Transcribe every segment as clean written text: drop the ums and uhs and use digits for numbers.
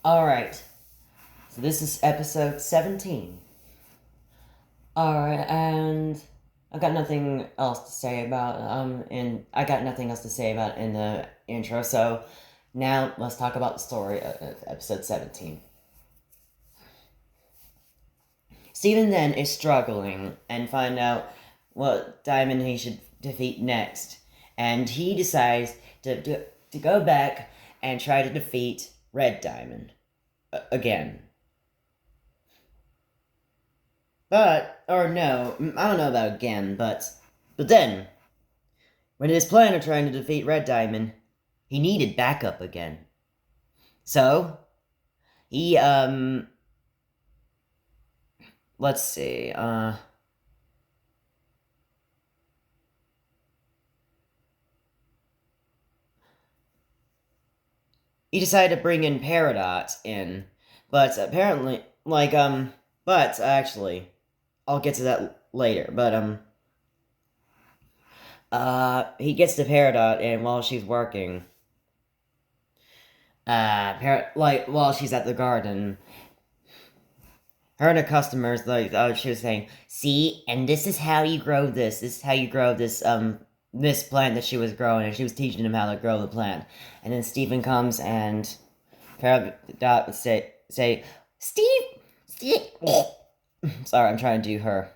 Alright, so this is episode 17. Alright, and I got nothing else to say about, and I got nothing else to say about in the intro, so now let's talk about the story of episode 17. Stephen then is struggling and find out what diamond he should defeat next, and he decides to go back and try to defeat Red Diamond again. Or no, I don't know about again, but then, when his plan of trying to defeat Red Diamond, he needed backup again. So, he, let's see, he decided to bring in Peridot in, but apparently, but actually, I'll get to that later, but, he gets to Peridot, and while she's working, while she's at the garden, her and her customers, she was saying, see, and this is how you grow this. This is how you grow this, this plant that she was growing, and she was teaching him how to grow the plant. And then Stephen comes and Peridot would say, Steve, sorry, I'm trying to do her.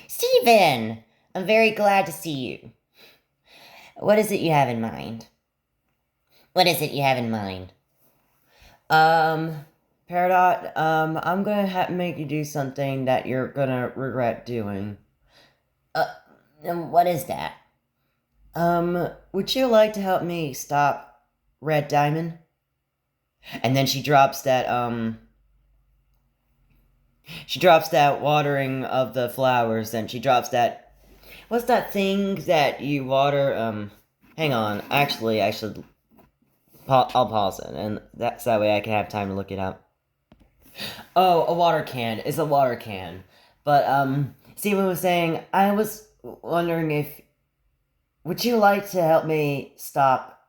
Stephen, I'm very glad to see you. What is it you have in mind? What is it you have in mind? Peridot, I'm gonna make you do something that you're gonna regret doing. And what is that? Would you like to help me stop Red Diamond? And then she drops that watering of the flowers, and she drops that, what's that thing that you water, hang on, actually, I should, I'll pause it, and that's that way I can have time to look it up. Oh, a water can. It's a water can. But, Steven was saying, I was wondering if, would you like to help me stop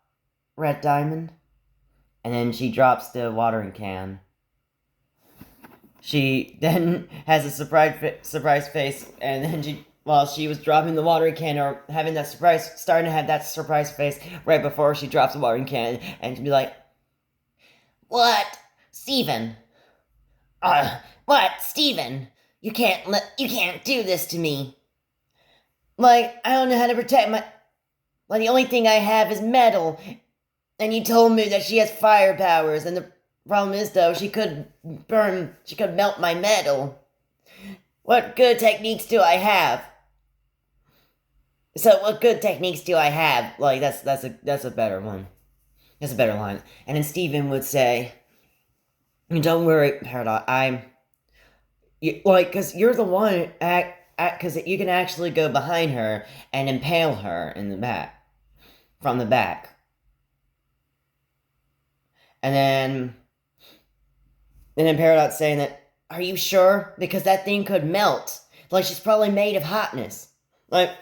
Red Diamond? And then she drops the watering can. She then has a surprise face, and then while she was dropping the watering can, or starting to have that surprise face right before she drops the watering can, and she'd be like, what? Steven? What? Steven? You can't do this to me. I don't know how to protect the only thing I have is metal. And you told me that she has fire powers, and the problem is, though, she could melt my metal. What good techniques do I have? So, what good techniques do I have? That's a better one. That's a better line. And then Stephen would say, don't worry, Peridot, because you're the one, because you can actually go behind her and impale her in the back, from the back. And then Peridot's saying that, are you sure? Because that thing could melt. She's probably made of hotness. Her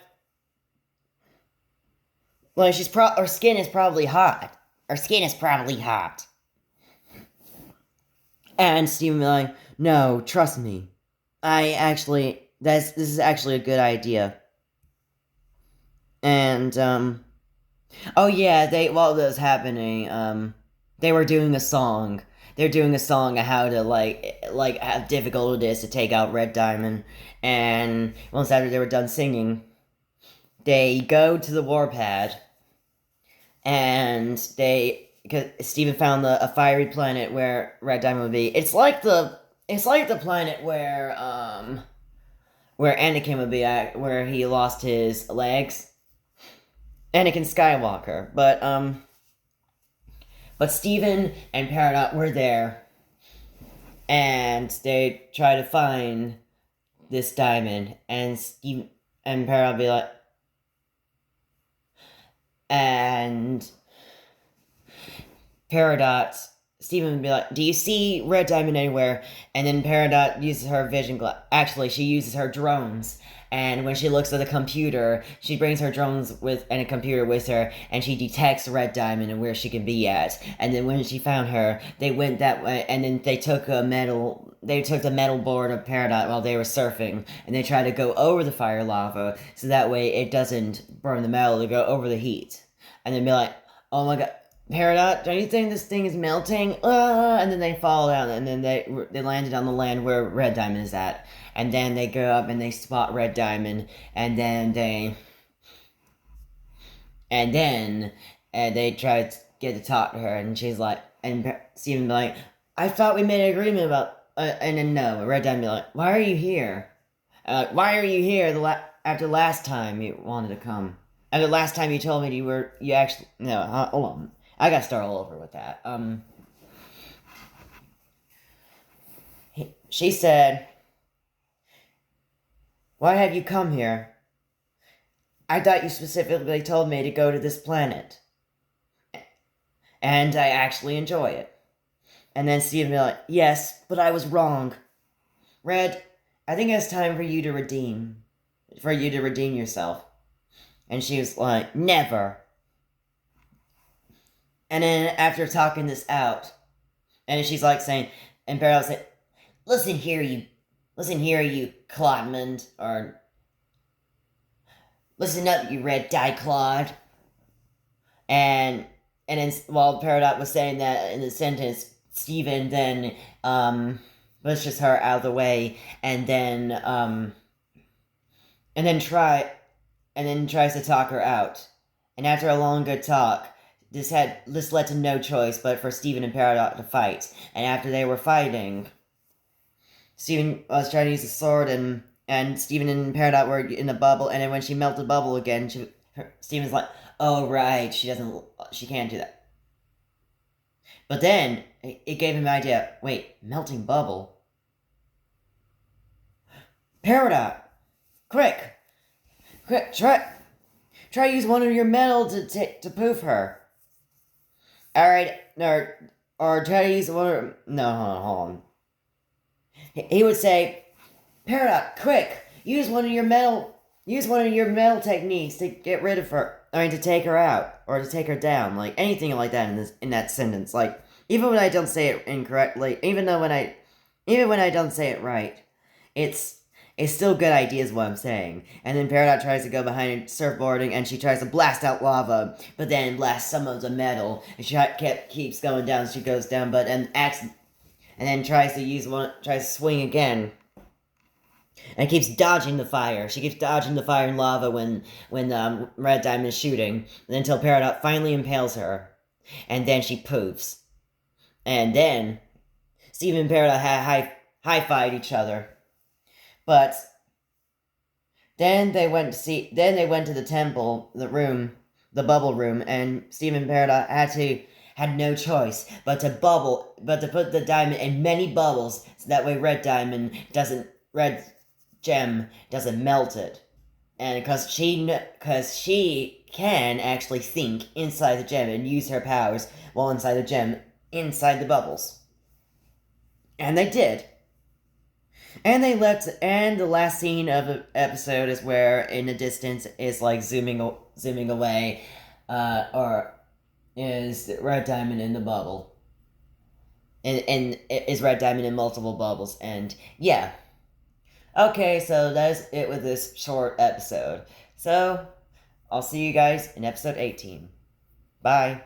skin is probably hot. Her skin is probably hot. And Stephen be like, no, trust me. This is actually a good idea. And, oh yeah, while this was happening, they were doing a song. They're doing a song of how to, how difficult it is to take out Red Diamond. And once after they were done singing, they go to the warpad, and because Stephen found a fiery planet where Red Diamond would be. It's like the planet where Anakin would be at, where he lost his legs. Anakin Skywalker, but Stephen and Peridot were there, and they try to find this diamond, and Stephen and Peridot be like, and Stephen would be like, do you see Red Diamond anywhere? And then Peridot uses her vision glass. Actually, she uses her drones, And when she looks at the computer, she brings her drones and a computer with her, and she detects Red Diamond and where she can be at. And then when she found her, they went that way, and then they took the metal board of Peridot while they were surfing, and they tried to go over the fire lava, so that way it doesn't burn the metal, to go over the heat. And then be like, oh my god, Peridot, don't you think this thing is melting? And then they fall down, and then they landed on the land where Red Diamond is at. And then they go up and they spot Red Diamond, and then they try to get to talk to her, and she's like, and Steven be like, I thought we made an agreement about, and then no, Red Diamond be like, why are you here? Why are you here after last time you wanted to come? After last time you told me you actually, no, hold on. I gotta start all over with that. She said, why have you come here? I thought you specifically told me to go to this planet. And I actually enjoy it. And then Steven be like, yes, but I was wrong. Red, I think it's time for you to redeem yourself. And she was like, never. And then after talking this out, and she's like saying, and Peridot said, listen here, you Clodmond, or listen up, you red Diclod. And then while Peridot was saying that in the sentence, Steven then pushes her out of the way, and then tries to talk her out. And after a long good talk, this led to no choice but for Steven and Peridot to fight. And after they were fighting, Steven was trying to use the sword, and Steven and Peridot were in the bubble, and then when she melted the bubble again, Steven's like, oh right, she can't do that. But then, it gave him an idea, wait, melting bubble? Peridot! Quick, try use one of your metal to poof her. Alright, or try to use one of... No, hold on. He would say, Peridot, quick! Use one of your metal techniques to get rid of her. I mean, to take her out, or to take her down, like, anything like that in that sentence. Like, even when I don't say it incorrectly, even when I don't say it right, it's still good ideas what I'm saying. And then Peridot tries to go behind surfboarding, and she tries to blast out lava, but then blasts some of the metal, and she keeps going down, she goes down, and then tries to swing again, and keeps dodging the fire. She keeps dodging the fire and lava when Red Diamond is shooting, until Peridot finally impales her, and then she poofs. And then Steven and Peridot high-fived each other. But then they went to the temple, the bubble room, and Steven and Peridot had no choice but to put the diamond in many bubbles, so that way Red Gem doesn't melt it. And because she can actually think inside the gem and use her powers while inside the gem, inside the bubbles. And they did. And they left, and the last scene of the episode is where, in the distance, is like zooming away, or is Red Diamond in the bubble. And is Red Diamond in multiple bubbles, and yeah. Okay, so that's it with this short episode. So, I'll see you guys in episode 18. Bye.